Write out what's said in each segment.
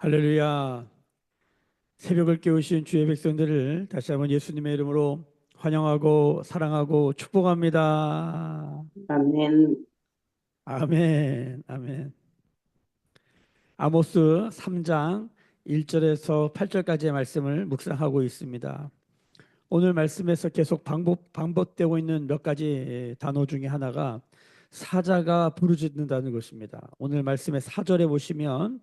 할렐루야. 새벽을 깨우신 주의 백성들을 다시 한번 예수님의 이름으로 환영하고 사랑하고 축복합니다. 아멘. 아멘. 아멘. 아모스 3장 1절에서 8절까지의 말씀을 묵상하고 있습니다. 오늘 말씀에서 계속 반복되고 있는 몇 가지 단어 중에 하나가 사자가 부르짖는다는 것입니다. 오늘 말씀의 4절에 보시면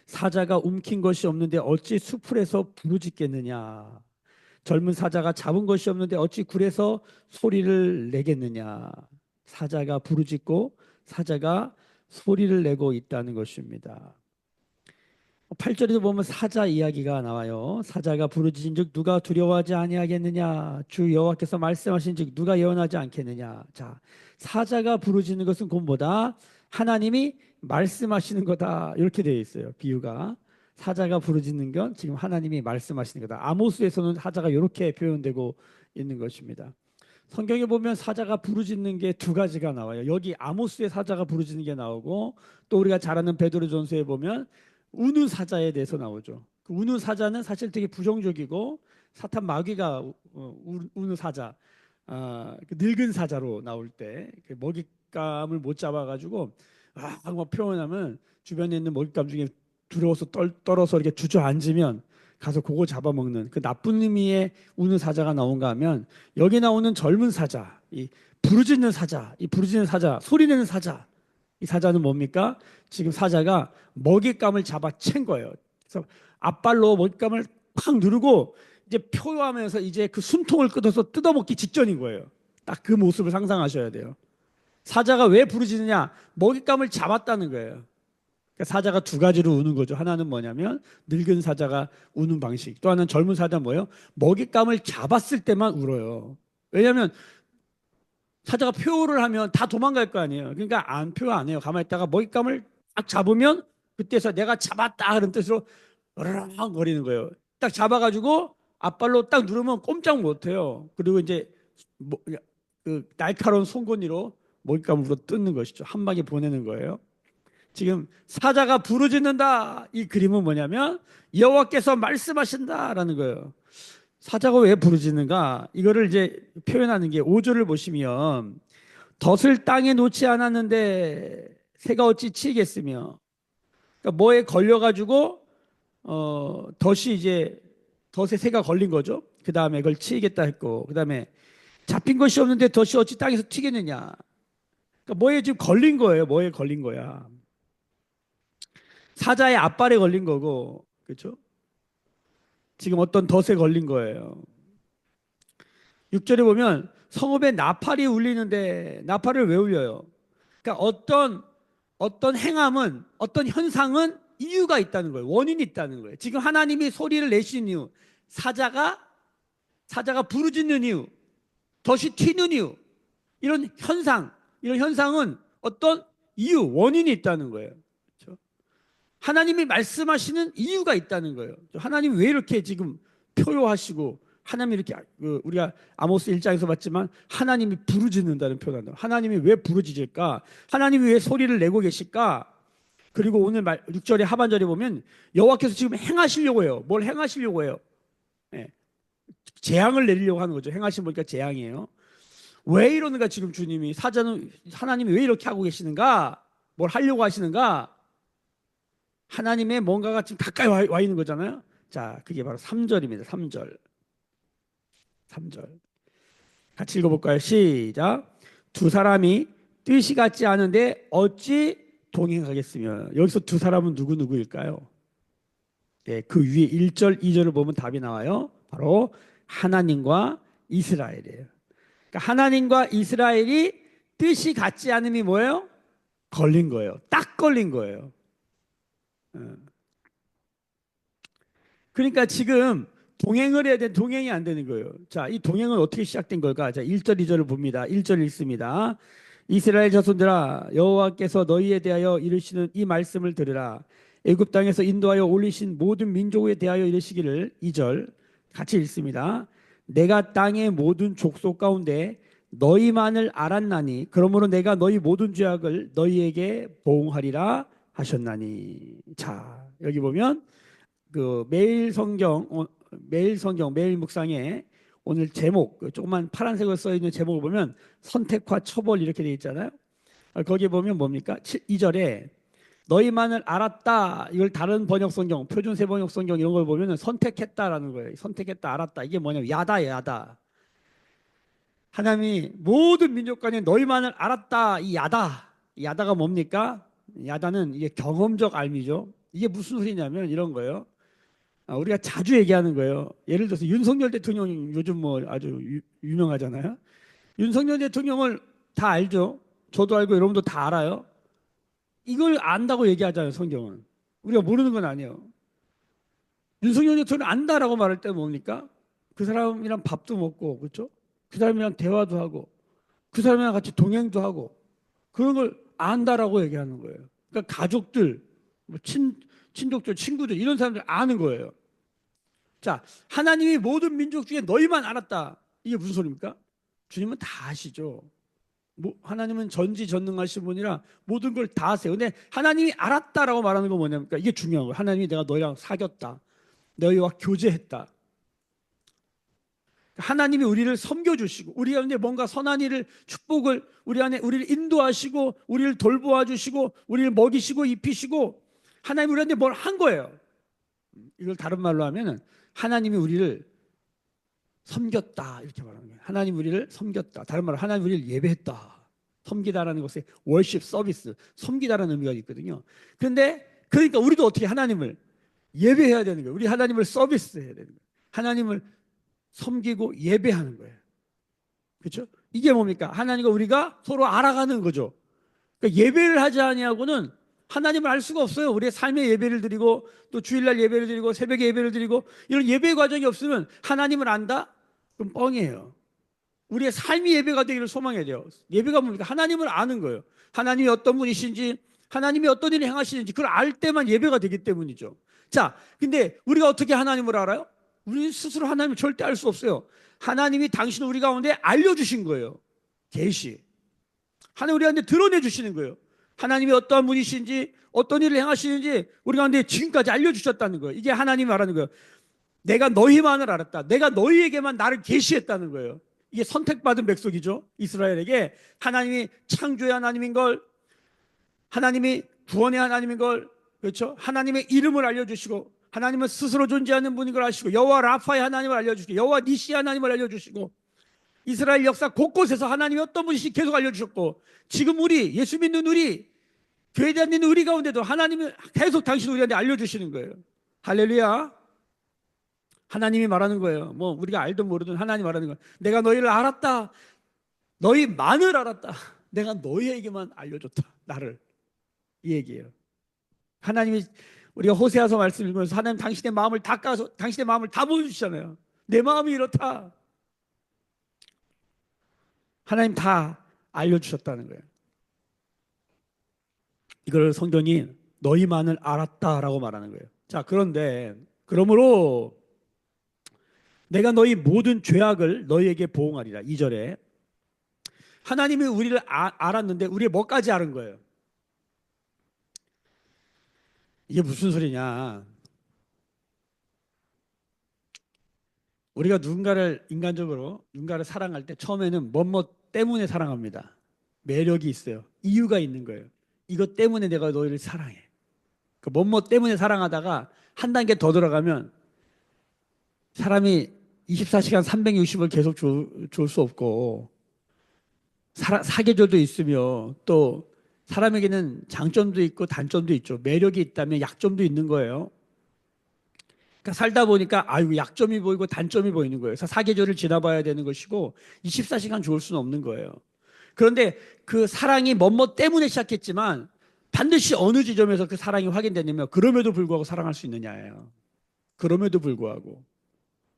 사자가 움킨 것이 없는데 어찌 수풀에서 부르짖겠느냐. 젊은 사자가 잡은 것이 없는데 어찌 굴에서 소리를 내겠느냐. 사자가 부르짖고 사자가 소리를 내고 있다는 것입니다. 8절에도 보면 사자 이야기가 나와요. 사자가 부르짖은즉 누가 두려워하지 아니하겠느냐. 주 여호와께서 말씀하신즉 누가 예언하지 않겠느냐. 자, 사자가 부르짖는 것은 곧 뭐다? 하나님이 말씀하시는 거다. 이렇게 되어 있어요. 비유가. 사자가 부르짖는 건 지금 하나님이 말씀하시는 거다. 아모스에서는 사자가 이렇게 표현되고 있는 것입니다. 성경에 보면 사자가 부르짖는 게 두 가지가 나와요. 여기 아모스의 사자가 부르짖는 게 나오고 또 우리가 잘 아는 베드로전서에 보면 우는 사자에 대해서 나오죠. 그 우는 사자는 사실 되게 부정적이고 사탄 마귀가 우는 사자, 그 늙은 사자로 나올 때 그 먹잇감을 못 잡아가지고 막 표현하면 주변에 있는 먹잇감 중에 두려워서 떨어서 이렇게 주저앉으면 가서 그거 잡아먹는 그 나쁜 의미의 우는 사자가 나온가 하면 여기 나오는 젊은 사자, 이 부르짖는 사자, 이 부르짖는 사자, 소리내는 사자, 이 사자는 뭡니까? 지금 사자가 먹잇감을 잡아챈 거예요. 그래서 앞발로 먹잇감을 팍 누르고 이제 표하면서 이제 그 숨통을 끊어서 뜯어먹기 직전인 거예요. 딱 그 모습을 상상하셔야 돼요. 사자가 왜 부르짖느냐? 먹잇감을 잡았다는 거예요. 그러니까 사자가 두 가지로 우는 거죠. 하나는 뭐냐면 늙은 사자가 우는 방식. 또 하나는 젊은 사자는 뭐예요? 먹잇감을 잡았을 때만 울어요. 왜냐하면 사자가 표를 하면 다 도망갈 거 아니에요. 그러니까 표 안 해요. 가만히 있다가 먹잇감을 딱 잡으면 그때서 내가 잡았다 그런 뜻으로 으르렁 거리는 거예요. 딱 잡아가지고 앞발로 딱 누르면 꼼짝 못해요. 그리고 이제 그 날카로운 송곳니로 먹잇감을 물어 뜯는 것이죠. 한 방에 보내는 거예요. 지금 사자가 부르짖는다. 이 그림은 뭐냐면 여호와께서 말씀하신다라는 거예요. 사자가 왜 부르짖는가? 이거를 이제 표현하는 게 5절을 보시면 덫을 땅에 놓지 않았는데 새가 어찌 치겠으며, 그러니까 뭐에 걸려가지고 덫이 이제 덫에 새가 걸린 거죠. 그 다음에 그걸 치겠다 했고, 그 다음에 잡힌 것이 없는데 덫이 어찌 땅에서 튀겠느냐. 그러니까 뭐에 지금 걸린 거예요. 뭐에 걸린 거야. 사자의 앞발에 걸린 거고, 그렇죠? 지금 어떤 덫에 걸린 거예요. 6절에 보면 성읍에 나팔이 울리는데 나팔을 왜 울려요? 그러니까 어떤 행함은 어떤 현상은 이유가 있다는 거예요. 원인이 있다는 거예요. 지금 하나님이 소리를 내신 이유, 사자가 부르짖는 이유, 덫이 튀는 이유, 이런 현상은 어떤 이유, 원인이 있다는 거예요. 그렇죠? 하나님이 말씀하시는 이유가 있다는 거예요. 하나님이 왜 이렇게 지금 표효하시고 하나님이 이렇게 우리가 아모스 1장에서 봤지만 하나님이 부르짖는다는 표현을 하나님이 왜 부르짖을까? 하나님이 왜 소리를 내고 계실까? 그리고 오늘 6절의 하반절에 보면 여호와께서 지금 행하시려고 해요. 뭘 행하시려고 해요? 예, 재앙을 내리려고 하는 거죠. 행하신 보니까 재앙이에요. 왜 이러는가 지금 주님이 사자는 하나님이 왜 이렇게 하고 계시는가? 뭘 하려고 하시는가? 하나님의 뭔가가 지금 가까이 와 있는 거잖아요. 자, 그게 바로 3절입니다. 3절. 3절. 같이 읽어볼까요? 시작. 두 사람이 뜻이 같지 않은데 어찌 동행하겠으며. 여기서 두 사람은 누구일까요? 네, 그 위에 1절, 2절을 보면 답이 나와요. 바로 하나님과 이스라엘이에요. 그러니까 하나님과 이스라엘이 뜻이 같지 않음이 뭐예요? 걸린 거예요. 딱 걸린 거예요. 그러니까 지금 동행을 해야 되는 동행이 안 되는 거예요. 자, 이 동행은 어떻게 시작된 걸까? 자, 1절, 2절을 봅니다. 1절 읽습니다. 이스라엘 자손들아, 여호와께서 너희에 대하여 이르시는 이 말씀을 들으라. 애굽 땅에서 인도하여 올리신 모든 민족에 대하여 이르시기를. 2절 같이 읽습니다. 내가 땅의 모든 족속 가운데 너희만을 알았나니 그러므로 내가 너희 모든 죄악을 너희에게 보응하리라 하셨나니. 자, 여기 보면 그 매일 성경 매일 묵상에 오늘 제목 그 조그만 파란색으로 써 있는 제목을 보면 선택과 처벌 이렇게 돼 있잖아요. 거기에 보면 뭡니까? 2절에 너희만을 알았다. 이걸 다른 번역 성경, 표준세 번역 성경 이런 걸 보면은 선택했다라는 거예요. 선택했다, 알았다. 이게 뭐냐면 야다. 하나님이 모든 민족 간에 너희만을 알았다. 이 야다. 이 야다가 뭡니까? 야다는 이게 경험적 알미죠. 이게 무슨 소리냐면 이런 거예요. 우리가 자주 얘기하는 거예요. 예를 들어서 윤석열 대통령 요즘 뭐 아주 유명하잖아요. 윤석열 대통령을 다 알죠. 저도 알고 여러분도 다 알아요. 이걸 안다고 얘기하잖아요. 성경은. 우리가 모르는 건 아니에요. 윤석열 대통령 안다라고 말할 때 뭡니까? 그 사람이랑 밥도 먹고 그렇죠? 그 사람이랑 대화도 하고 그 사람이랑 같이 동행도 하고 그런 걸 안다라고 얘기하는 거예요. 그러니까 가족들, 뭐 친족들, 친구들 이런 사람들 아는 거예요. 자, 하나님이 모든 민족 중에 너희만 알았다. 이게 무슨 소리입니까? 주님은 다 아시죠. 하나님은 전지전능하신 분이라 모든 걸 다 아세요. 근데 하나님이 알았다라고 말하는 건 뭐냐면 이게 중요한 거예요. 하나님이 내가 너희랑 사귀었다. 너희와 교제했다. 하나님이 우리를 섬겨주시고 우리 가운데 뭔가 선한 일을 축복을 우리 안에 우리를 인도하시고 우리를 돌보아 주시고 우리를 먹이시고 입히시고 하나님이 우리한테 뭘 한 거예요. 이걸 다른 말로 하면은 하나님이 우리를 섬겼다 이렇게 말하는 거예요. 하나님 우리를 섬겼다. 다른 말로 하나님 우리를 예배했다. 섬기다라는 것에 월십 서비스, 섬기다라는 의미가 있거든요. 그런데 그러니까 우리도 어떻게 하나님을 예배해야 되는 거예요. 우리 하나님을 서비스해야 되는 거예요. 하나님을 섬기고 예배하는 거예요. 그렇죠? 이게 뭡니까? 하나님과 우리가 서로 알아가는 거죠. 그러니까 예배를 하지 아니하고는 하나님을 알 수가 없어요. 우리의 삶의 예배를 드리고 또 주일날 예배를 드리고 새벽에 예배를 드리고 이런 예배 과정이 없으면 하나님을 안다? 그럼 뻥이에요. 우리의 삶이 예배가 되기를 소망해야 돼요. 예배가 뭡니까? 하나님을 아는 거예요. 하나님이 어떤 분이신지 하나님이 어떤 일을 행하시는지 그걸 알 때만 예배가 되기 때문이죠. 자, 근데 우리가 어떻게 하나님을 알아요? 우리 스스로 하나님을 절대 알 수 없어요. 하나님이 당신을 우리 가운데 알려주신 거예요. 계시. 하나님 우리한테 드러내 주시는 거예요. 하나님이 어떠한 분이신지 어떤 일을 행하시는지 우리 가운데 지금까지 알려주셨다는 거예요. 이게 하나님이 말하는 거예요. 내가 너희만을 알았다. 내가 너희에게만 나를 계시했다는 거예요. 이게 선택받은 백성이죠. 이스라엘에게 하나님이 창조의 하나님인 걸, 하나님이 구원의 하나님인 걸, 그렇죠? 하나님의 이름을 알려주시고 하나님은 스스로 존재하는 분인 걸 아시고 여호와 라파의 하나님을 알려주시고 여호와 니시 하나님을 알려주시고 이스라엘 역사 곳곳에서 하나님이 어떤 분이신지 계속 알려주셨고 지금 우리 예수 믿는 우리 교회에 대한 우리 가운데도 하나님이 계속 당신 우리한테 알려주시는 거예요. 할렐루야. 하나님이 말하는 거예요. 뭐 우리가 알든 모르든 하나님 말하는 거예요. 내가 너희를 알았다. 너희만을 알았다. 내가 너희에게만 알려줬다. 나를. 이 얘기예요. 하나님이 우리가 호세아서 말씀 읽으면서 하나님 당신의 마음을 다 까서 당신의 마음을 다 보여주시잖아요. 내 마음이 이렇다. 하나님 다 알려주셨다는 거예요. 이걸 성경이 너희만을 알았다라고 말하는 거예요. 자, 그런데 그러므로 내가 너희 모든 죄악을 너희에게 보응하리라. 2절에 하나님이 우리를 알았는데 우리의 뭐까지 아는 거예요? 이게 무슨 소리냐? 우리가 누군가를 사랑할 때 처음에는 뭐뭐 때문에 사랑합니다. 매력이 있어요. 이유가 있는 거예요. 이것 때문에 내가 너희를 사랑해. 그 뭐뭐 때문에 사랑하다가 한 단계 더 들어가면 사람이 24시간 360을 계속 줄 수 없고 사계절도 있으며 또 사람에게는 장점도 있고 단점도 있죠. 매력이 있다면 약점도 있는 거예요. 그러니까 살다 보니까 아유 약점이 보이고 단점이 보이는 거예요. 그래서 사계절을 지나봐야 되는 것이고 24시간 좋을 수는 없는 거예요. 그런데 그 사랑이 뭐뭐 때문에 시작했지만 반드시 어느 지점에서 그 사랑이 확인되냐면 그럼에도 불구하고 사랑할 수 있느냐예요. 그럼에도 불구하고.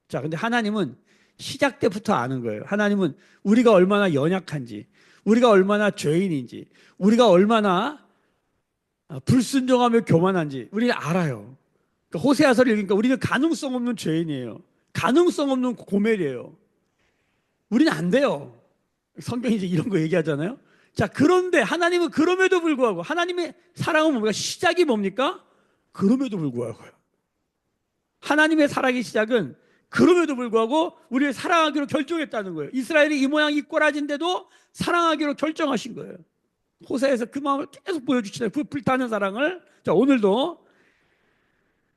자, 근데 하나님은 시작 때부터 아는 거예요. 하나님은 우리가 얼마나 연약한지, 우리가 얼마나 죄인인지, 우리가 얼마나 불순종하며 교만한지 우리를 알아요. 그러니까 호세아서를 읽으니까 우리는 가능성 없는 죄인이에요. 가능성 없는 고멜이에요. 우리는 안 돼요. 성경이 이제 이런 거 얘기하잖아요. 자, 그런데 하나님은 그럼에도 불구하고 하나님의 사랑은 뭡니까? 시작이 뭡니까? 그럼에도 불구하고요. 하나님의 사랑의 시작은 그럼에도 불구하고 우리를 사랑하기로 결정했다는 거예요. 이스라엘이 이 모양 이 꼴아진데도 사랑하기로 결정하신 거예요. 호세에서 그 마음을 계속 보여주시네요. 그 불타는 사랑을. 자, 오늘도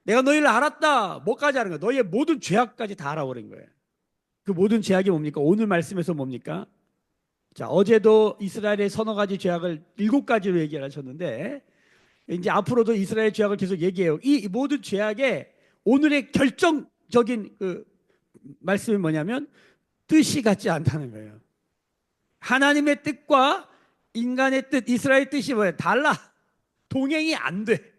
내가 너희를 알았다. 뭐까지 아는 거야? 너희의 모든 죄악까지 다 알아버린 거예요. 그 모든 죄악이 뭡니까? 오늘 말씀에서 뭡니까? 자, 어제도 이스라엘의 서너 가지 죄악을 7가지로 얘기를 하셨는데 이제 앞으로도 이스라엘 죄악을 계속 얘기해요. 이 모든 죄악의 오늘의 결정적인 그 말씀이 뭐냐면 뜻이 같지 않다는 거예요. 하나님의 뜻과 인간의 뜻, 이스라엘 뜻이 뭐예요? 달라. 동행이 안 돼.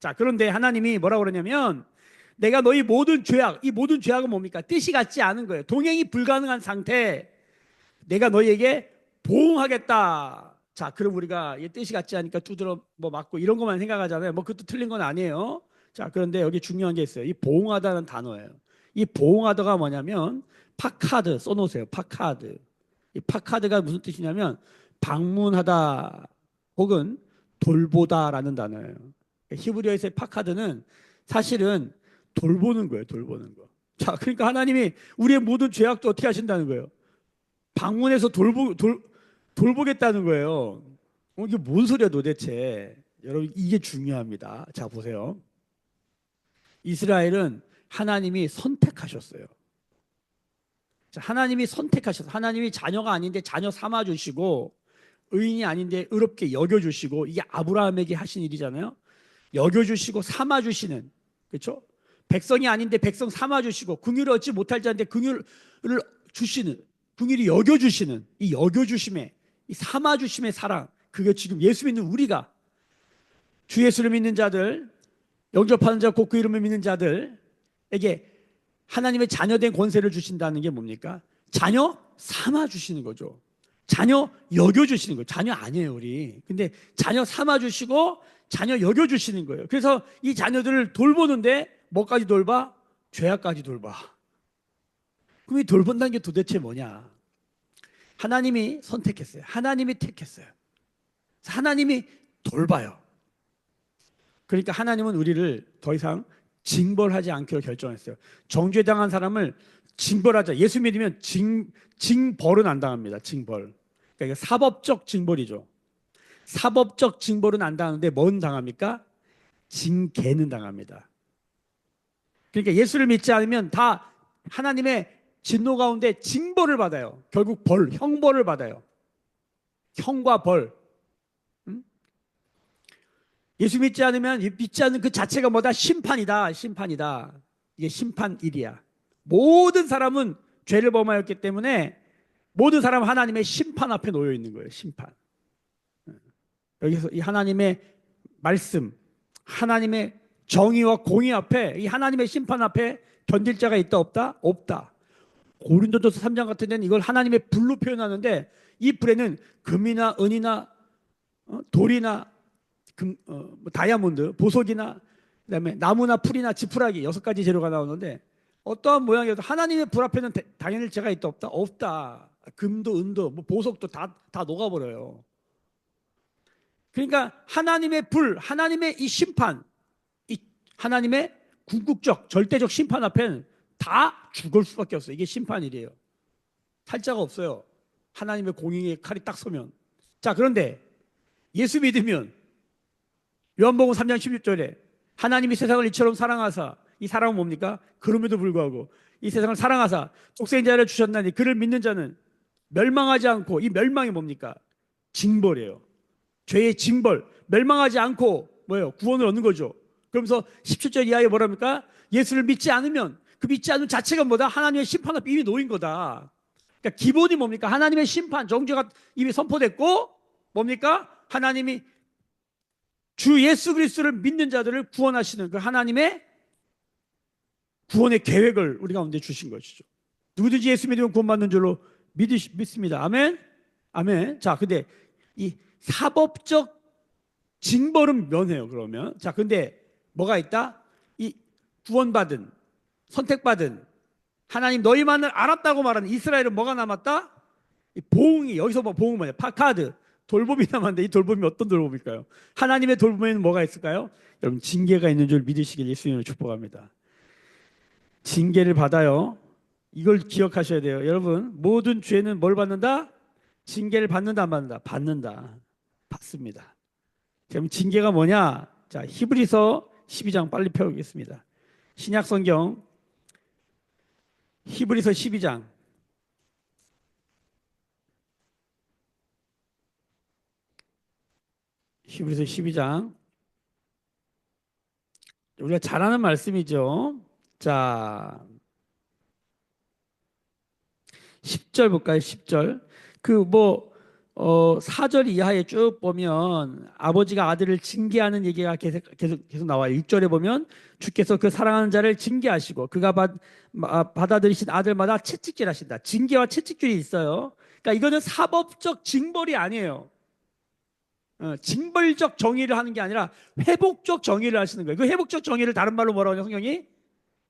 자, 그런데 하나님이 뭐라고 그러냐면 내가 너희 모든 죄악, 이 모든 죄악은 뭡니까? 뜻이 같지 않은 거예요. 동행이 불가능한 상태. 내가 너희에게 보응하겠다. 자, 그럼 우리가 이 뜻이 같지 않으니까 두드러 뭐 맞고 이런 것만 생각하잖아요. 뭐 그것도 틀린 건 아니에요. 자, 그런데 여기 중요한 게 있어요. 이 보응하다는 단어예요. 이 보응하다가 뭐냐면 파카드 써놓으세요. 파카드. 이 파카드가 무슨 뜻이냐면 방문하다 혹은 돌보다라는 단어예요. 히브리어에서의 파카드는 사실은 돌보는 거예요. 돌보는 거. 자, 그러니까 하나님이 우리의 모든 죄악도 어떻게 하신다는 거예요? 방문해서 돌보겠다는 거예요. 이게 뭔 소리야 도대체? 여러분, 이게 중요합니다. 자, 보세요. 이스라엘은 하나님이 선택하셨어요. 자, 하나님이 선택하셨어요. 하나님이 자녀가 아닌데 자녀 삼아 주시고 의인이 아닌데 의롭게 여겨 주시고, 이게 아브라함에게 하신 일이잖아요. 여겨 주시고 삼아 주시는, 그렇죠? 백성이 아닌데 백성 삼아 주시고 긍휼을 얻지 못할 자한테 긍휼을 주시는, 긍휼히 여겨 주시는 이 여겨 주심의, 이 삼아 주심의 사랑, 그게 지금 예수 믿는 우리가, 주 예수를 믿는 자들, 영접하는 자, 곧 그 이름을 믿는 자들에게 하나님의 자녀된 권세를 주신다는 게 뭡니까? 자녀 삼아 주시는 거죠. 자녀 여겨 주시는 거예요. 자녀 아니에요, 우리. 근데 자녀 삼아 주시고 자녀 여겨 주시는 거예요. 그래서 이 자녀들을 돌보는데 뭐까지 돌봐? 죄악까지 돌봐. 그럼 이 돌본다는 게 도대체 뭐냐? 하나님이 선택했어요. 하나님이 택했어요. 하나님이 돌봐요. 그러니까 하나님은 우리를 더 이상 징벌하지 않기로 결정했어요. 정죄당한 사람을 징벌하자. 예수 믿으면 징벌은 안 당합니다. 징벌. 그러니까 사법적 징벌이죠. 사법적 징벌은 안 당하는데 뭔 당합니까? 징계는 당합니다. 그러니까 예수를 믿지 않으면 다 하나님의 진노 가운데 징벌을 받아요. 결국 벌, 형벌을 받아요. 형과 벌. 예수 믿지 않으면, 믿지 않는 그 자체가 뭐다? 심판이다. 심판이다. 이게 심판일이야. 모든 사람은 죄를 범하였기 때문에 모든 사람은 하나님의 심판 앞에 놓여 있는 거예요. 심판. 여기서 이 하나님의 말씀, 하나님의 정의와 공의 앞에, 이 하나님의 심판 앞에 견딜 자가 있다 없다? 없다. 고린도전서 3장 같은 데는 이걸 하나님의 불로 표현하는데, 이 불에는 금이나 은이나 돌이나 다이아몬드, 보석이나 그다음에 나무나 풀이나 지푸라기 6가지 재료가 나오는데, 어떠한 모양이어도 하나님의 불 앞에는 당연히 죄가 있다 없다? 없다. 금도 은도 뭐 보석도 다 녹아버려요. 그러니까 하나님의 불, 하나님의 이 심판, 이 하나님의 궁극적 절대적 심판 앞에는 다 죽을 수밖에 없어요. 이게 심판일이에요. 살 자가 없어요. 하나님의 공의의 칼이 딱 서면. 자, 그런데 예수 믿으면 요한복음 3장 16절에 하나님이 세상을 이처럼 사랑하사, 이 사랑은 뭡니까? 그럼에도 불구하고 이 세상을 사랑하사 독생자를 주셨나니 그를 믿는 자는 멸망하지 않고, 이 멸망이 뭡니까? 징벌이에요. 죄의 징벌. 멸망하지 않고 뭐예요? 구원을 얻는 거죠. 그러면서 17절 이하에 뭐랍니까? 예수를 믿지 않으면, 그 믿지 않는 자체가 뭐다? 하나님의 심판 앞에 이미 놓인 거다. 그러니까 기본이 뭡니까? 하나님의 심판, 정죄가 이미 선포됐고, 뭡니까? 하나님이 주 예수 그리스도를 믿는 자들을 구원하시는 그 하나님의 구원의 계획을 우리 가운데 주신 것이죠. 누구든지 예수 믿으면 구원받는 줄로 믿습니다. 아멘? 아멘. 자, 근데 이 사법적 징벌은 면해요, 그러면. 자, 근데 뭐가 있다? 이 구원받은, 선택받은, 하나님 너희만을 알았다고 말하는 이스라엘은 뭐가 남았다? 이 보응이, 여기서 뭐 보응은 뭐냐? 파카드, 돌봄이 남았는데 이 돌봄이 어떤 돌봄일까요? 하나님의 돌봄에는 뭐가 있을까요? 여러분 징계가 있는 줄 믿으시길 예수님을 축복합니다. 징계를 받아요. 이걸 기억하셔야 돼요. 여러분 모든 죄는 뭘 받는다? 징계를 받는다 안 받는다? 받는다. 받습니다. 그럼 징계가 뭐냐? 자, 히브리서 12장 빨리 펴보겠습니다. 신약 성경 히브리서 12장. 히브리서 12장. 우리가 잘 아는 말씀이죠. 자, 10절 볼까요? 10절. 그 4절 이하에 쭉 보면 아버지가 아들을 징계하는 얘기가 계속 나와요. 6절에 보면 주께서 그 사랑하는 자를 징계하시고 그가 받아들이신 아들마다 채찍질 하신다. 징계와 채찍질이 있어요. 그러니까 이거는 사법적 징벌이 아니에요. 징벌적 정의를 하는 게 아니라 회복적 정의를 하시는 거예요. 그 회복적 정의를 다른 말로 뭐라고 하냐 성경이?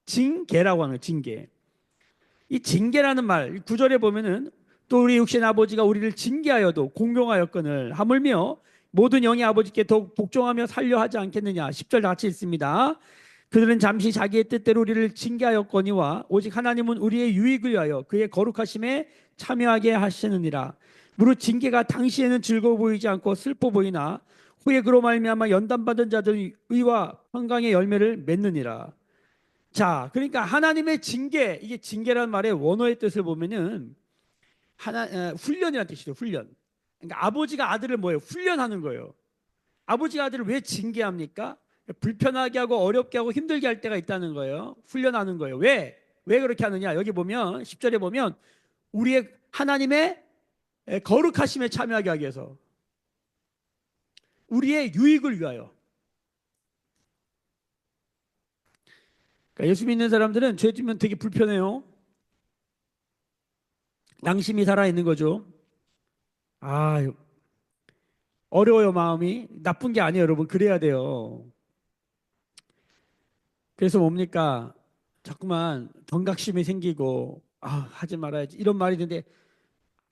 징계라고 하는 거예요. 징계. 이 징계라는 말 9절에 보면은 또 우리 육신 아버지가 우리를 징계하여도 공경하였거늘 하물며 모든 영의 아버지께 더욱 복종하며 살려 하지 않겠느냐. 10절 같이 있습니다. 그들은 잠시 자기의 뜻대로 우리를 징계하였거니와 오직 하나님은 우리의 유익을 위하여 그의 거룩하심에 참여하게 하시느니라. 무릇 징계가 당시에는 즐거워 보이지 않고 슬퍼 보이나 후에 그로 말미암아 연단받은 자들은 의와 평강의 열매를 맺느니라. 자, 그러니까 하나님의 징계, 이게 징계라는 말의 원어의 뜻을 보면은 훈련이라는 뜻이죠. 훈련. 그러니까 아버지가 아들을 뭐예요? 훈련하는 거예요. 아버지가 아들을 왜 징계합니까? 불편하게 하고 어렵게 하고 힘들게 할 때가 있다는 거예요. 훈련하는 거예요. 왜? 왜 그렇게 하느냐? 여기 보면 10절에 보면 우리의 하나님의 거룩하심에 참여하게 하기 위해서 우리의 유익을 위하여. 그러니까 예수 믿는 사람들은 죄 지면 되게 불편해요. 양심이 살아있는 거죠. 아, 어려워요, 마음이. 나쁜 게 아니에요, 여러분. 그래야 돼요. 그래서 뭡니까? 자꾸만 경각심이 생기고, 하지 말아야지. 이런 말이 있는데,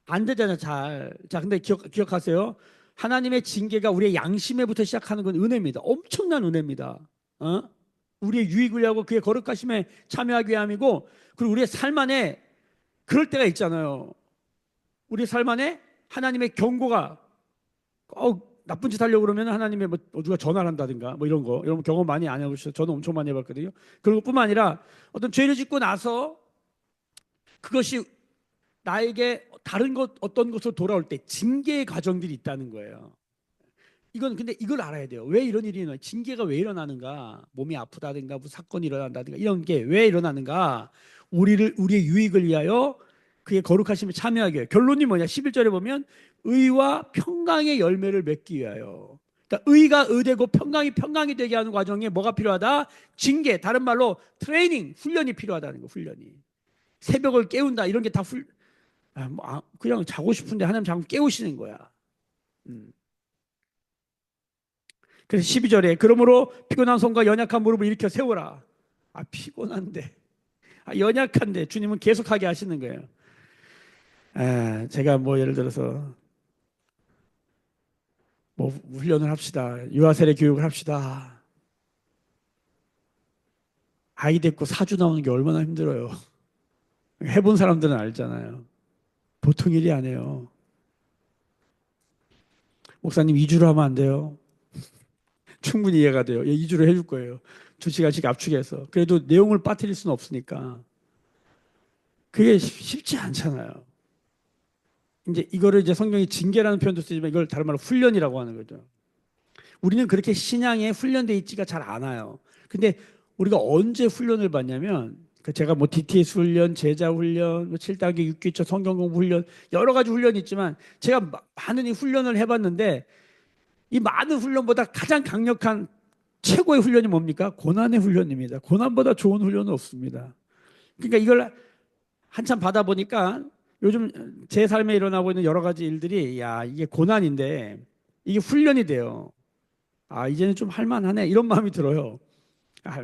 안 되잖아, 잘. 자, 근데 기억하세요. 하나님의 징계가 우리의 양심에부터 시작하는 건 은혜입니다. 엄청난 은혜입니다. 어? 우리의 유익을 위하고 그의 거룩하심에 참여하기 위함이고, 그리고 우리의 삶 안에 그럴 때가 있잖아요. 우리 삶 안에 하나님의 경고가 나쁜 짓 하려고 그러면 하나님의 누가 전화를 한다든가 뭐 이런 거 여러분 경험 많이 안 해보셨어요? 저는 엄청 많이 해봤거든요. 그런 것뿐만 아니라 어떤 죄를 짓고 나서 그것이 나에게 다른 것 어떤 것으로 돌아올 때 징계의 과정들이 있다는 거예요. 이건 근데 이걸 알아야 돼요. 왜 이런 일이 일어나? 징계가 왜 일어나는가? 몸이 아프다든가 무슨 사건이 일어난다든가 이런 게 왜 일어나는가? 우리의 유익을 위하여 그의 거룩하심에 참여하기 위해. 결론이 뭐냐? 11절에 보면 의와 평강의 열매를 맺기 위하여. 그러니까 의가 의되고 평강이 되게 하는 과정에 뭐가 필요하다? 징계, 다른 말로 트레이닝, 훈련이 필요하다는 거. 훈련이. 새벽을 깨운다 이런 게 다 그냥 자고 싶은데 하나님 자꾸 깨우시는 거야. 그래서 12절에 그러므로 피곤한 손과 연약한 무릎을 일으켜 세우라. 피곤한데, 연약한데 주님은 계속하게 하시는 거예요. 제가 예를 들어서 훈련을 합시다. 유아세례 교육을 합시다. 아이 데리고 사주 나오는 게 얼마나 힘들어요. 해본 사람들은 알잖아요. 보통 일이 아니에요. 목사님 2주로 하면 안 돼요. 충분히 이해가 돼요. 2주로 해줄 거예요. 2시간씩 압축해서. 그래도 내용을 빠뜨릴 수는 없으니까. 그게 쉽지 않잖아요. 이거를 성경이 징계라는 표현도 쓰지만 이걸 다른 말로 훈련이라고 하는 거죠. 우리는 그렇게 신앙에 훈련돼 있지가 잘 않아요. 근데 우리가 언제 훈련을 받냐면 제가 DTS 훈련, 제자 훈련, 7단계 6기초 성경 공부 훈련 여러 가지 훈련이 있지만 제가 많은 이 훈련을 해봤는데 이 많은 훈련보다 가장 강력한 최고의 훈련이 뭡니까? 고난의 훈련입니다. 고난보다 좋은 훈련은 없습니다. 그러니까 이걸 한참 받아보니까 요즘 제 삶에 일어나고 있는 여러 가지 일들이 이게 고난인데 이게 훈련이 돼요. 이제는 좀 할만하네 이런 마음이 들어요.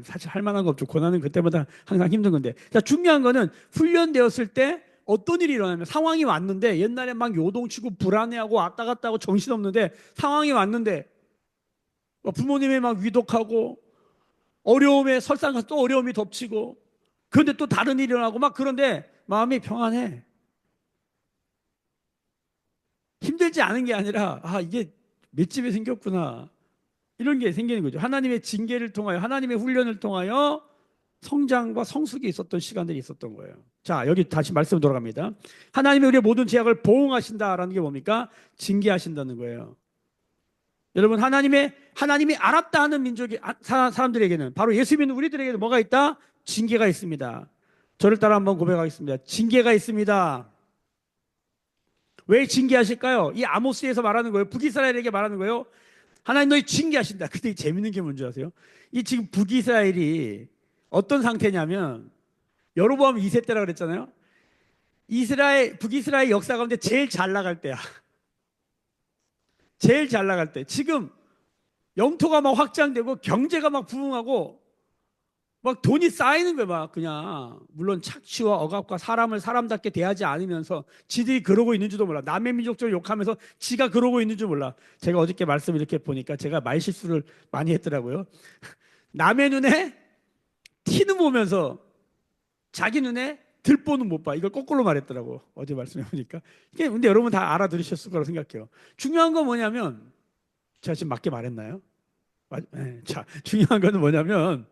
사실 할만한 거 없죠. 고난은 그때마다 항상 힘든 건데. 자, 중요한 거는 훈련되었을 때 어떤 일이 일어나면 상황이 왔는데 옛날에 막 요동치고 불안해하고 왔다 갔다 하고 정신없는데 상황이 왔는데 부모님이 막 위독하고 어려움에 설상가서 또 어려움이 덮치고 그런데 또 다른 일이 일어나고 막 그런데 마음이 평안해. 힘들지 않은 게 아니라 이게 맷집이 생겼구나. 이런 게 생기는 거죠. 하나님의 징계를 통하여 하나님의 훈련을 통하여 성장과 성숙이 있었던 시간들이 있었던 거예요. 자, 여기 다시 말씀 돌아갑니다. 하나님이 우리의 모든 죄악을 보응하신다라는 게 뭡니까? 징계하신다는 거예요. 여러분, 하나님이 알았다 하는 민족이 사람들에게는 바로 예수 믿는 우리들에게는 뭐가 있다? 징계가 있습니다. 저를 따라 한번 고백하겠습니다. 징계가 있습니다. 왜 징계하실까요? 이 아모스에서 말하는 거예요. 북이스라엘에게 말하는 거예요. 하나님 너희 징계하신다. 근데 재밌는 게 뭔지 아세요? 이 지금 북이스라엘이 어떤 상태냐면 여로보암 2세 때라 그랬잖아요. 북이스라엘 역사 가운데 제일 잘 나갈 때야. 제일 잘 나갈 때. 지금 영토가 막 확장되고 경제가 막 부흥하고 막 돈이 쌓이는 거야. 막 그냥 물론 착취와 억압과 사람을 사람답게 대하지 않으면서 지들이 그러고 있는지도 몰라. 남의 민족적으로 욕하면서 지가 그러고 있는 줄 몰라. 제가 어저께 말씀 이렇게 보니까 제가 말실수를 많이 했더라고요. 남의 눈에 티는 보면서 자기 눈에 들보는 못 봐. 이걸 거꾸로 말했더라고. 어제 말씀해 보니까. 근데 여러분 다 알아들으셨을 거라고 생각해요. 중요한 건 뭐냐면 제가 지금 맞게 말했나요? 네. 자, 중요한 거는 뭐냐면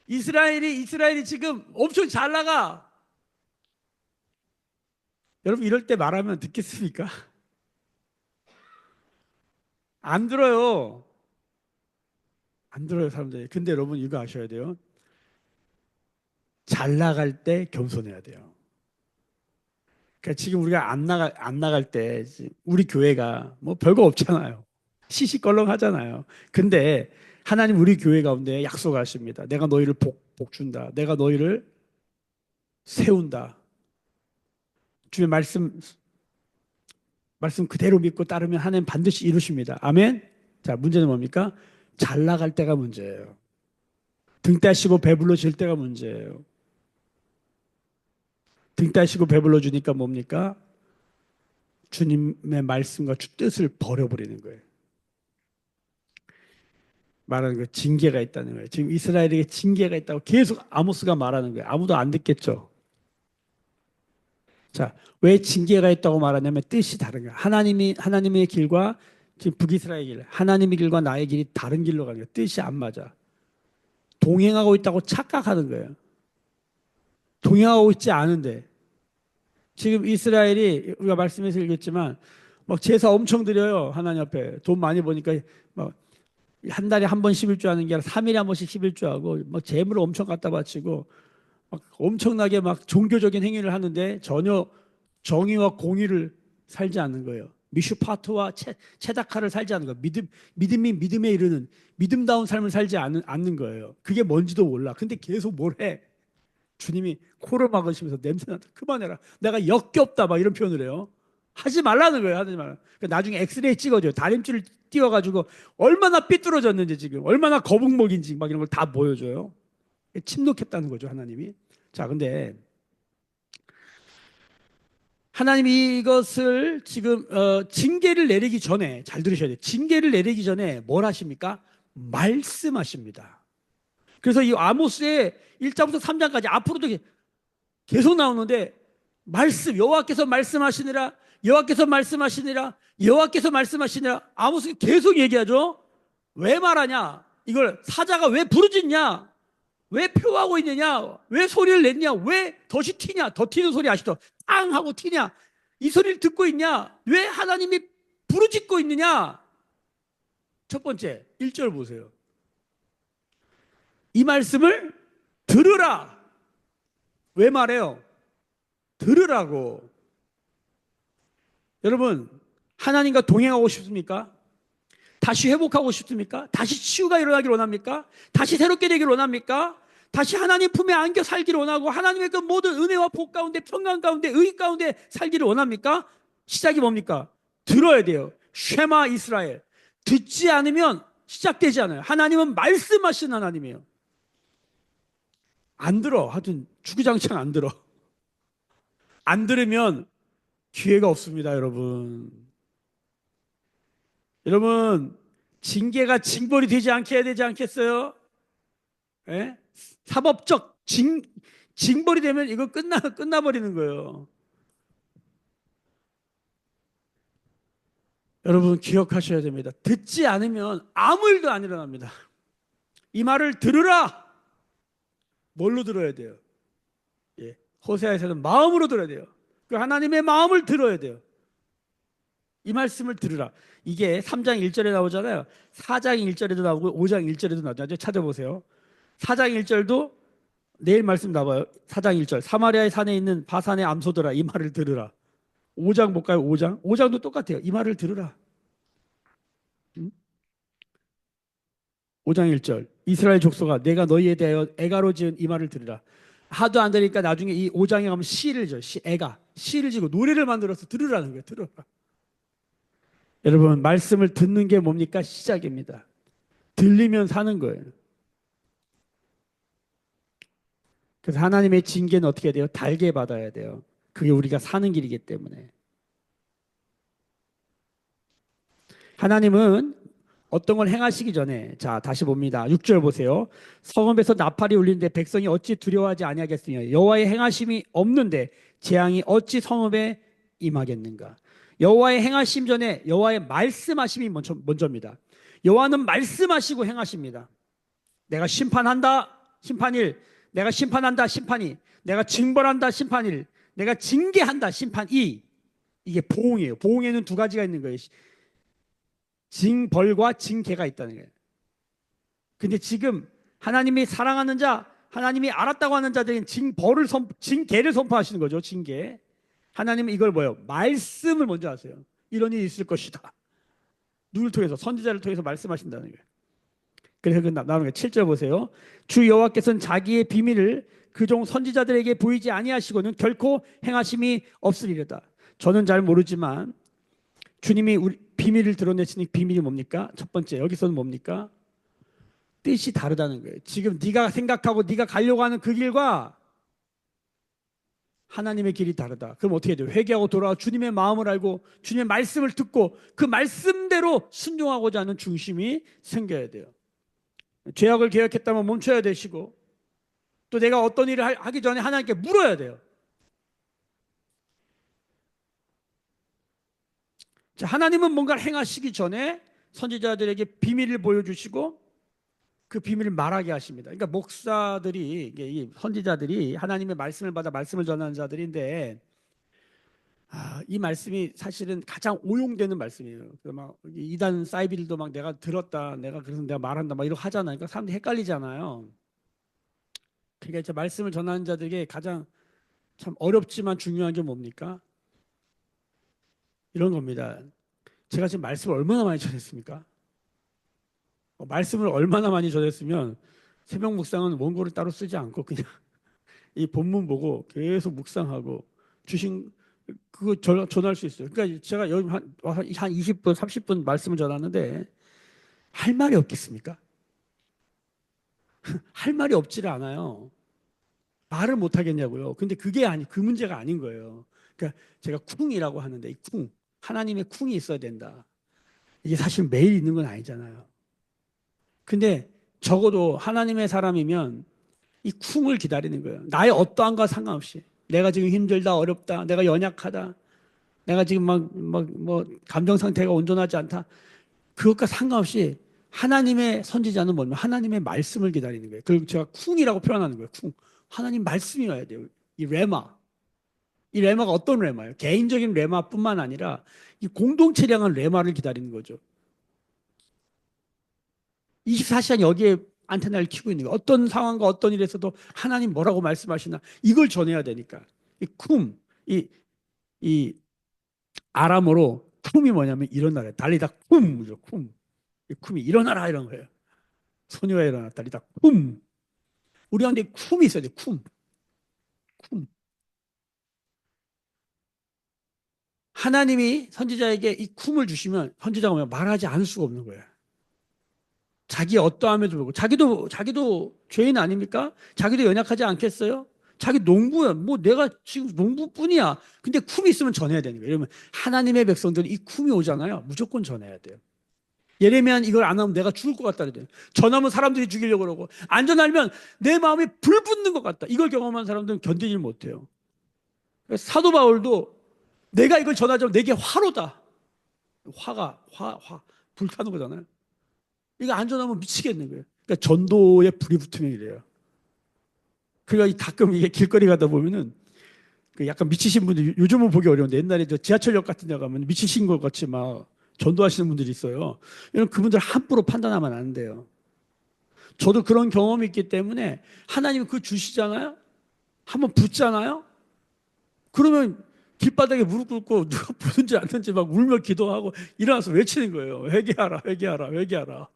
이스라엘이 지금 엄청 잘 나가. 여러분 이럴 때 말하면 듣겠습니까? 안 들어요. 안 들어요, 사람들이. 근데 여러분 이거 아셔야 돼요. 잘 나갈 때 겸손해야 돼요. 그러니까 지금 우리가 안 나갈 때 우리 교회가 뭐 별거 없잖아요. 시시껄렁 하잖아요. 근데 하나님 우리 교회 가운데 약속하십니다. 내가 너희를 복 준다. 내가 너희를 세운다. 주의 말씀 그대로 믿고 따르면 하나님 반드시 이루십니다. 아멘. 자, 문제는 뭡니까? 잘 나갈 때가 문제예요. 등 따시고 배불러 질 때가 문제예요. 등 따시고 배불러 주니까 뭡니까? 주님의 말씀과 주 뜻을 버려버리는 거예요. 말하는 거 징계가 있다는 거예요. 지금 이스라엘에게 징계가 있다고 계속 아모스가 말하는 거예요. 아무도 안 듣겠죠. 자, 왜 징계가 있다고 말하냐면 뜻이 다른 거예요. 하나님의 길과 지금 북이스라엘 길, 하나님의 길과 나의 길이 다른 길로 가는 거예요. 뜻이 안 맞아. 동행하고 있다고 착각하는 거예요. 동행하고 있지 않은데 지금 이스라엘이 우리가 말씀에서 읽었지만 막 제사 엄청 드려요. 하나님 앞에 돈 많이 버니까 막 한 달에 한 번 11조 하는 게 아니라 3일에 한 번씩 11조 하고 막 재물을 엄청 갖다 바치고 막 엄청나게 막 종교적인 행위를 하는데 전혀 정의와 공의를 살지 않는 거예요. 미슈파트와 체다카를 살지 않는 거예요. 믿음이 믿음에 이르는 믿음다운 삶을 살지 않는 거예요. 그게 뭔지도 몰라. 근데 계속 뭘 해? 주님이 코를 막으시면서 냄새난다. 그만해라. 내가 역겹다. 막 이런 표현을 해요. 하지 말라는 거예요. 하지 말라. 그러니까 나중에 엑스레이 찍어줘요. 다림줄을 띄워가지고 얼마나 삐뚤어졌는지 지금 얼마나 거북목인지 막 이런 걸 다 보여줘요. 침묵했다는 거죠. 하나님이. 자, 근데 하나님이 이것을 지금 징계를 내리기 전에 잘 들으셔야 돼요. 징계를 내리기 전에 뭘 하십니까? 말씀하십니다. 그래서 이 아모스의 1장부터 3장까지 앞으로도 계속 나오는데 여호와께서 말씀하시니라 여호와께서 말씀하시니라 여호와께서 말씀하시니라 아모스가 계속 얘기하죠. 왜 말하냐? 이걸 사자가 왜 부르짖냐? 왜 표하고 있느냐? 왜 소리를 냈냐? 왜 덫이 튀냐? 더 튀는 소리 아시죠? 땅 하고 튀냐? 이 소리를 듣고 있냐? 왜 하나님이 부르짖고 있느냐? 첫 번째 1절 보세요. 이 말씀을 들으라. 왜 말해요? 들으라고. 여러분, 하나님과 동행하고 싶습니까? 다시 회복하고 싶습니까? 다시 치유가 일어나길 원합니까? 다시 새롭게 되길 원합니까? 다시 하나님 품에 안겨 살기를 원하고 하나님의 그 모든 은혜와 복 가운데 평강 가운데 의 가운데 살기를 원합니까? 시작이 뭡니까? 들어야 돼요. 쉐마 이스라엘. 듣지 않으면 시작되지 않아요. 하나님은 말씀하신 하나님이에요. 안 들어. 하여튼 주구장창 안 들어. 안 들으면 기회가 없습니다, 여러분. 여러분, 징계가 징벌이 되지 않게 해야 되지 않겠어요? 예? 사법적 징벌이 되면 이거 끝나버리는 거예요. 여러분, 기억하셔야 됩니다. 듣지 않으면 아무 일도 안 일어납니다. 이 말을 들으라! 뭘로 들어야 돼요? 예. 호세아에서는 마음으로 들어야 돼요. 그 하나님의 마음을 들어야 돼요. 이 말씀을 들으라. 이게 3장 1절에 나오잖아요. 4장 1절에도 나오고 5장 1절에도 나오죠. 찾아보세요. 4장 1절도 내일 말씀 나와요. 4장 1절. 사마리아의 산에 있는 바산의 암소들아 이 말을 들으라. 5장 볼까요? 5장. 5장도 똑같아요. 이 말을 들으라. 5장 1절. 이스라엘 족속아 내가 너희에 대하여 애가로 지은 이 말을 들으라. 하도 안 되니까 나중에 이 5장에 가면 시를 져. 애가. 시를 지고 노래를 만들어서 들으라는 거예요. 들으라. 여러분 말씀을 듣는 게 뭡니까? 시작입니다. 들리면 사는 거예요. 그래서 하나님의 징계는 어떻게 해야 돼요? 달게 받아야 돼요. 그게 우리가 사는 길이기 때문에. 하나님은 어떤 걸 행하시기 전에 자 다시 봅니다. 6절 보세요. 성읍에서 나팔이 울리는데 백성이 어찌 두려워하지 아니하겠으며 여호와의 행하심이 없는데 재앙이 어찌 성읍에 임하겠는가. 여호와의 행하심 전에 여호와의 말씀하심이 먼저입니다. 여호와는 말씀하시고 행하십니다. 내가 심판한다 심판일, 내가 심판한다 심판이, 내가 징벌한다 심판일, 내가 징계한다 심판이. 이게 보응이에요. 보응에는 두 가지가 있는 거예요. 징벌과 징계가 있다는 거예요. 근데 지금 하나님이 사랑하는 자, 하나님이 알았다고 하는 자들은 징계를 선포하시는 거죠. 징계. 하나님은 이걸 뭐예요? 말씀을 먼저 하세요. 이런 일이 있을 것이다. 누굴 통해서? 선지자를 통해서 말씀하신다는 거예요. 그래서 나오는 게 7절 보세요. 주 여호와께서는 자기의 비밀을 그 종 선지자들에게 보이지 아니하시고는 결코 행하심이 없으리로다. 저는 잘 모르지만 주님이 우리 비밀을 드러내시니 비밀이 뭡니까? 첫 번째 여기서는 뭡니까? 뜻이 다르다는 거예요. 지금 네가 생각하고 네가 가려고 하는 그 길과 하나님의 길이 다르다. 그럼 어떻게 돼요? 회개하고 돌아와 주님의 마음을 알고 주님의 말씀을 듣고 그 말씀대로 순종하고자 하는 중심이 생겨야 돼요. 죄악을 계획했다면 멈춰야 되시고 또 내가 어떤 일을 하기 전에 하나님께 물어야 돼요. 자, 하나님은 뭔가를 행하시기 전에 선지자들에게 비밀을 보여주시고 그 비밀을 말하게 하십니다. 그러니까 목사들이, 이 선지자들이 하나님의 말씀을 받아 말씀을 전하는 자들인데, 이 말씀이 사실은 가장 오용되는 말씀이에요. 막 이단 사이비들도 막 내가 들었다, 내가 그래서 내가 말한다, 막 이러고 하잖아요. 그러니까 사람들이 헷갈리잖아요. 그러니까 이제 말씀을 전하는 자들에게 가장 참 어렵지만 중요한 게 뭡니까? 이런 겁니다. 제가 지금 말씀을 얼마나 많이 전했습니까? 말씀을 얼마나 많이 전했으면 새벽 묵상은 원고를 따로 쓰지 않고 그냥 이 본문 보고 계속 묵상하고 주신 그거 전할 수 있어요. 그러니까 제가 여기 한 20분, 30분 말씀을 전하는데 할 말이 없겠습니까? 할 말이 없지를 않아요. 말을 못 하겠냐고요. 근데 그 문제가 아닌 거예요. 그러니까 제가 쿵이라고 하는데 이 쿵, 하나님의 쿵이 있어야 된다. 이게 사실 매일 있는 건 아니잖아요. 근데 적어도 하나님의 사람이면 이 쿵을 기다리는 거예요. 나의 어떠한 거 상관없이. 내가 지금 힘들다, 어렵다, 내가 연약하다, 내가 지금 뭐 감정 상태가 온전하지 않다. 그것과 상관없이 하나님의 선지자는 뭐냐면 하나님의 말씀을 기다리는 거예요. 그리고 제가 쿵이라고 표현하는 거예요. 쿵. 하나님 말씀이 와야 돼요. 이 레마. 이 레마가 어떤 레마예요? 개인적인 레마뿐만 아니라 이 공동체를 향한 레마를 기다리는 거죠. 24시간 여기에 안테나를 켜고 있는 거예요. 어떤 상황과 어떤 일에서도 하나님 뭐라고 말씀하시나 이걸 전해야 되니까. 이 쿰, 이 아람어로 쿰이 뭐냐면 일어나라. 달리다 쿰이죠. 쿰. 이 쿰이 일어나라 이런 거예요. 소녀가 일어나 달리다 쿰. 우리한테 쿰이 있어야 돼. 쿰. 쿰. 하나님이 선지자에게 이 쿰을 주시면 선지자가 뭐냐 말하지 않을 수가 없는 거예요. 자기 어떠함에도 불구하고 자기도 죄인 아닙니까? 자기도 연약하지 않겠어요? 자기 농부야. 뭐 내가 지금 농부뿐이야. 근데 쿰이 있으면 전해야 되는 거예요. 이러면 하나님의 백성들은 이 쿰이 오잖아요. 무조건 전해야 돼요. 예레미야는 이걸 안 하면 내가 죽을 것 같다 그래요. 전하면 사람들이 죽이려고 그러고 안 전하면 내 마음에 불 붙는 것 같다. 이걸 경험한 사람들은 견디질 못해요. 사도 바울도 내가 이걸 전하자면 내게 화로다. 화 불타는 거잖아요. 이거 안 전하면 미치겠는 거예요. 그러니까 전도에 불이 붙으면 이래요. 그러니까 가끔 이게 길거리 가다 보면은 그 약간 미치신 분들, 요즘은 보기 어려운데 옛날에 저 지하철역 같은 데 가면 미치신 것 같이 막 전도하시는 분들이 있어요. 이런 그분들 함부로 판단하면 안 돼요. 저도 그런 경험이 있기 때문에 하나님 그 주시잖아요. 한번 붙잖아요. 그러면 길바닥에 무릎 꿇고 누가 보든지 않든지 막 울며 기도하고 일어나서 외치는 거예요. 회개하라, 회개하라, 회개하라.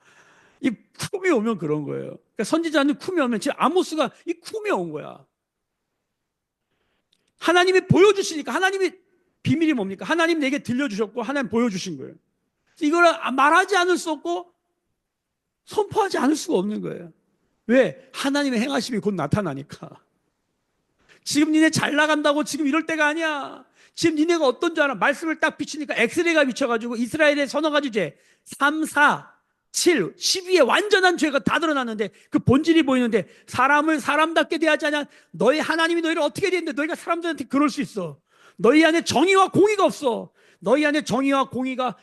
이 쿰이 오면 그런 거예요. 그러니까 선지자는 쿰이 오면 지금 아모스가 이 쿰이 온 거야. 하나님이 보여주시니까 하나님이 비밀이 뭡니까? 하나님 내게 들려주셨고 하나님 보여주신 거예요. 이걸 말하지 않을 수 없고 선포하지 않을 수가 없는 거예요. 왜? 하나님의 행하심이 곧 나타나니까. 지금 니네 잘 나간다고 지금 이럴 때가 아니야. 지금 니네가 어떤 줄 알아? 말씀을 딱 비치니까 엑스레이가 비쳐가지고 이스라엘의 서너 가지 죄 3, 4, 7, 12의 완전한 죄가 다 드러났는데 그 본질이 보이는데 사람을 사람답게 대하지 않냐? 너희 하나님이 너희를 어떻게 대했는데 너희가 사람들한테 그럴 수 있어. 너희 안에 정의와 공의가 없어. 너희 안에 정의와 공의가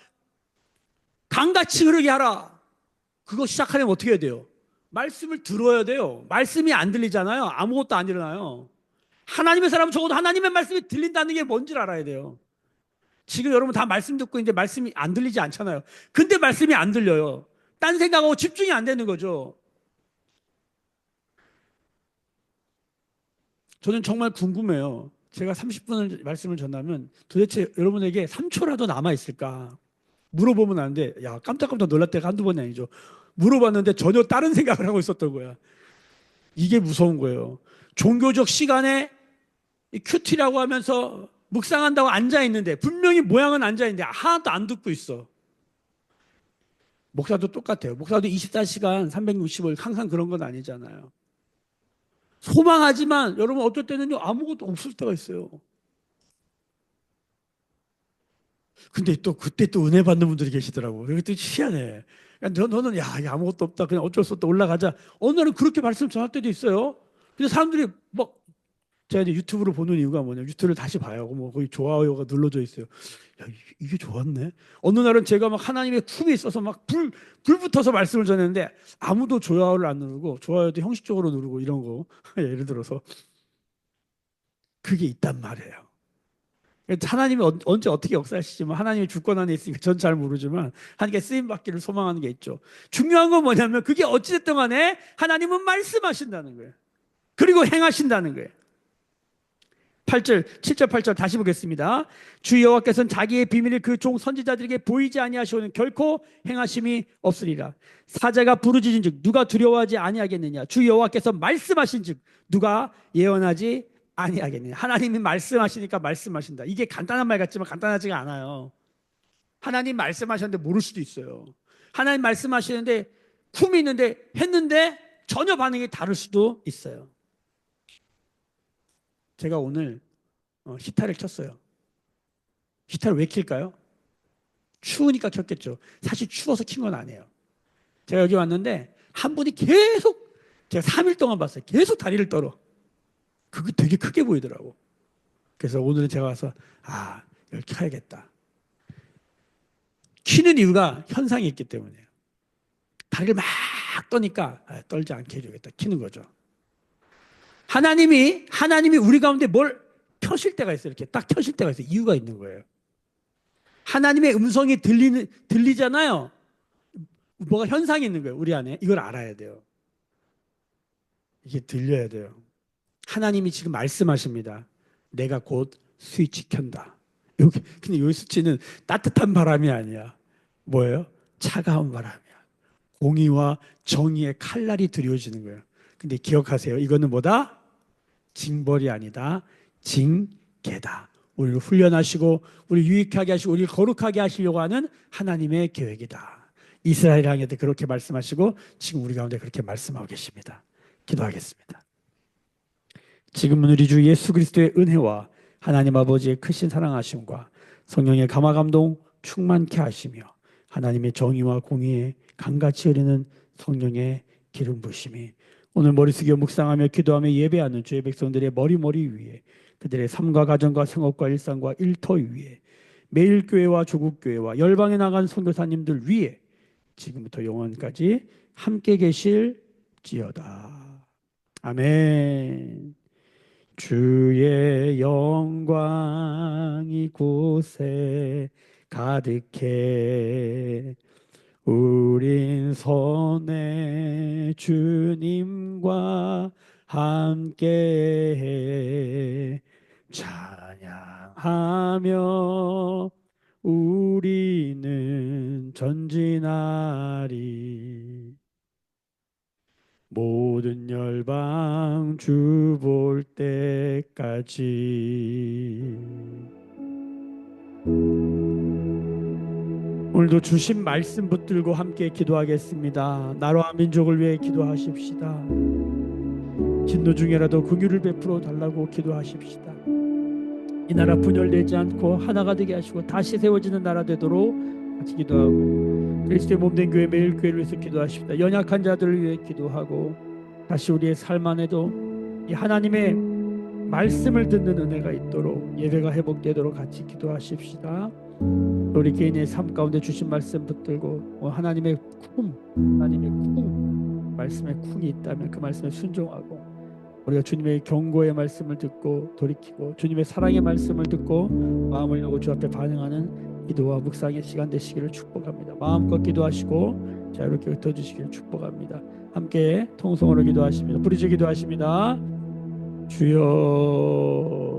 강같이 흐르게 하라. 그거 시작하려면 어떻게 해야 돼요? 말씀을 들어야 돼요. 말씀이 안 들리잖아요. 아무것도 안 일어나요. 하나님의 사람은 적어도 하나님의 말씀이 들린다는 게 뭔지를 알아야 돼요. 지금 여러분 다 말씀 듣고 이제 말씀이 안 들리지 않잖아요. 근데 말씀이 안 들려요. 딴 생각하고 집중이 안 되는 거죠. 저는 정말 궁금해요. 제가 30분을 말씀을 전하면 도대체 여러분에게 3초라도 남아있을까? 물어보면 안 돼. 야, 깜짝깜짝 놀랄 때가 한두 번이 아니죠. 물어봤는데 전혀 다른 생각을 하고 있었던 거야. 이게 무서운 거예요. 종교적 시간에 큐티라고 하면서 묵상한다고 앉아있는데 분명히 모양은 앉아있는데 하나도 안 듣고 있어. 목사도 똑같아요. 목사도 24시간 365일 항상 그런 건 아니잖아요. 소망하지만 여러분 어떨 때는요 아무것도 없을 때가 있어요. 근데 또 그때 또 은혜 받는 분들이 계시더라고. 그게 또 희한해. 그러니까 너는 야 이게 아무것도 없다. 그냥 어쩔 수 없다 올라가자. 어느 날은 그렇게 말씀 전할 때도 있어요. 근데 사람들이 막 제가 이제 유튜브로 보는 이유가 뭐냐면 유튜브를 다시 봐요. 뭐 거기 좋아요가 눌러져 있어요. 야 이게 좋았네. 어느 날은 제가 막 하나님의 쿵이 있어서 막 불 붙어서 말씀을 전했는데 아무도 좋아요를 안 누르고 좋아요도 형식적으로 누르고 이런 거 예를 들어서 그게 있단 말이에요. 하나님이 언제 어떻게 역사하시지만 하나님의 주권 안에 있으니까 전 잘 모르지만 하나님께 쓰임 받기를 소망하는 게 있죠. 중요한 건 뭐냐면 그게 어찌됐든 간에 하나님은 말씀하신다는 거예요. 그리고 행하신다는 거예요. 8절, 7절, 8절 다시 보겠습니다. 주 여호와께서는 자기의 비밀을 그 종 선지자들에게 보이지 아니하시오는 결코 행하심이 없으리라. 사자가 부르짖은즉 누가 두려워하지 아니하겠느냐. 주 여호와께서 말씀하신즉 누가 예언하지 아니하겠느냐. 하나님이 말씀하시니까 말씀하신다. 이게 간단한 말 같지만 간단하지가 않아요. 하나님 말씀하셨는데 모를 수도 있어요. 하나님 말씀하시는데 품이 있는데 했는데 전혀 반응이 다를 수도 있어요. 제가 오늘 히타를 켰어요. 히타를 왜 킬까요? 추우니까 켰겠죠. 사실 추워서 킨 건 아니에요. 제가 여기 왔는데 한 분이 계속 제가 3일 동안 봤어요. 계속 다리를 떨어. 그게 되게 크게 보이더라고. 그래서 오늘은 제가 와서 이걸 켜야겠다. 키는 이유가 현상이 있기 때문이에요. 다리를 막 떠니까 떨지 않게 해줘야겠다. 키는 거죠. 하나님이 우리 가운데 뭘 켜실 때가 있어요. 이렇게 딱 켜실 때가 있어요. 이유가 있는 거예요. 하나님의 음성이 들리잖아요. 뭐가 현상이 있는 거예요. 우리 안에. 이걸 알아야 돼요. 이게 들려야 돼요. 하나님이 지금 말씀하십니다. 내가 곧 스위치 켠다. 근데 이 스위치는 따뜻한 바람이 아니야. 뭐예요? 차가운 바람이야. 공의와 정의의 칼날이 드리워지는 거예요. 근데 기억하세요. 이거는 뭐다? 징벌이 아니다. 징계다. 우리를 훈련하시고 우리를 유익하게 하시고 우리를 거룩하게 하시려고 하는 하나님의 계획이다. 이스라엘 향해도 그렇게 말씀하시고 지금 우리 가운데 그렇게 말씀하고 계십니다. 기도하겠습니다. 지금은 우리 주 예수 그리스도의 은혜와 하나님 아버지의 크신 사랑하심과 성령의 감화 감동 충만케 하시며 하나님의 정의와 공의에 강같이 흐르는 성령의 기름 부심이 오늘 머리 숙여 묵상하며 기도하며 예배하는 주의 백성들의 머리 위에 그들의 삶과 가정과 생업과 일상과 일터 위에 매일 교회와 조국 교회와 열방에 나간 선교사님들 위에 지금부터 영원까지 함께 계실지어다. 아멘. 주의 영광이 곳에 가득해 우린 선의 주님과 함께 찬양하며 우리는 전진하리 모든 열방 주 볼 때까지. 오늘도 주신 말씀 붙들고 함께 기도하겠습니다. 나라와 민족을 위해 기도하십시다. 진노 중에라도 긍휼을 베풀어 달라고 기도하십시다. 이 나라 분열되지 않고 하나가 되게 하시고 다시 세워지는 나라 되도록 같이 기도하고 그리스도의 몸된 교회 매일 교회를 위해서 기도하십시다. 연약한 자들을 위해 기도하고 다시 우리의 삶 안에도 이 하나님의 말씀을 듣는 은혜가 있도록 예배가 회복되도록 같이 기도하십시다. 우리 개인의 삶 가운데 주신 말씀 붙들고 하나님의 말씀의 쿵이 있다면 그 말씀에 순종하고 우리가 주님의 경고의 말씀을 듣고 돌이키고 주님의 사랑의 말씀을 듣고 마음을 열고 주 앞에 반응하는 기도와 묵상의 시간 되시기를 축복합니다. 마음껏 기도하시고 자유롭게 흩어지시기를 축복합니다. 함께 통성으로 기도하십니다. 부르짖어 기도하십니다. 주여